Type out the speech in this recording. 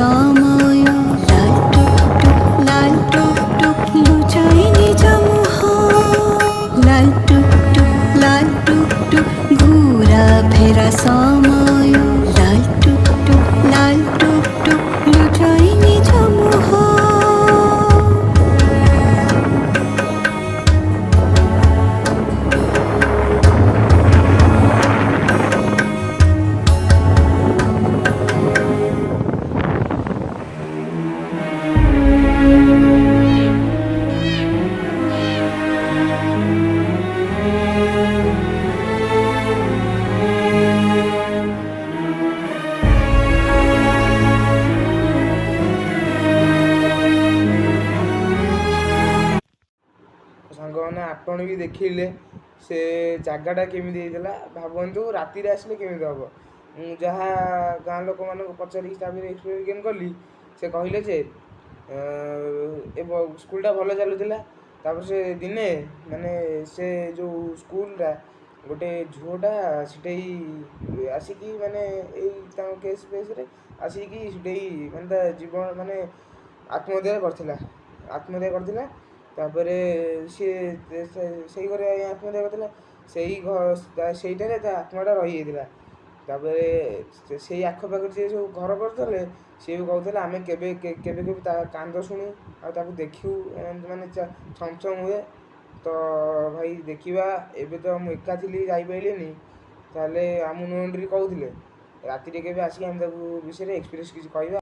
समय लाल टुक लुचाई निज मुह लाल टुक घूरा फेरा समय लाल टुक लुचाई निज मुह। ସାଙ୍ଗମାନେ ଆପଣ ବି ଦେଖିଲେ ସେ ଜାଗାଟା କେମିତି ହେଇଥିଲା। ଭାବନ୍ତୁ ରାତିରେ ଆସିଲେ କେମିତି ହେବ। ମୁଁ ଯାହା ଗାଁ ଲୋକମାନଙ୍କୁ ପଚାରିକି ତାପରେ ଏକ୍ସପେରିଏନ୍ସ କଲି, ସେ କହିଲେ ଯେ ଏ ସ୍କୁଲଟା ଭଲ ଚାଲୁଥିଲା। ତାପରେ ସେ ଦିନେ ମାନେ ସେ ଯେଉଁ ସ୍କୁଲଟା ଗୋଟେ ଝିଅଟା ସେଠେଇ ଆସିକି ମାନେ ଏଇ ତାଙ୍କ କେସ୍ ଫେସ୍ରେ ଆସିକି ସେଠେଇ ମାନେ ତା ଜୀବନ ମାନେ ଆତ୍ମହତ୍ୟା କରିଥିଲା। ତାପରେ ସିଏ ସେଇ ଘରେ ଆତ୍ମହତ୍ୟା କରିଥିଲା। ସେଇଟାରେ ତା ଆତ୍ମାଟା ରହିଯାଇଥିଲା। ତାପରେ ସେଇ ଆଖପାଖରେ ଯିଏ ସବୁ ଘର କରୁଥିଲେ ସିଏ ବି କହୁଥିଲେ ଆମେ କେବେ ତା କାନ୍ଦ ଶୁଣୁ ଆଉ ତାକୁ ଦେଖିବୁ ମାନେ ଛମଛମ ହୁଏ। ତ ଭାଇ ଦେଖିବା, ଏବେ ତ ମୁଁ ଏକା ଥିଲି ଯାଇପାରିଲିନି। ତାହେଲେ ଆମ ନୁହଁଣ୍ଡରି କହୁଥିଲେ ରାତିରେ କେବେ ଆସିକି ଆମେ ତାକୁ ବିଷୟରେ ଏକ୍ସପିରିଏନ୍ସ କିଛି କହିବା।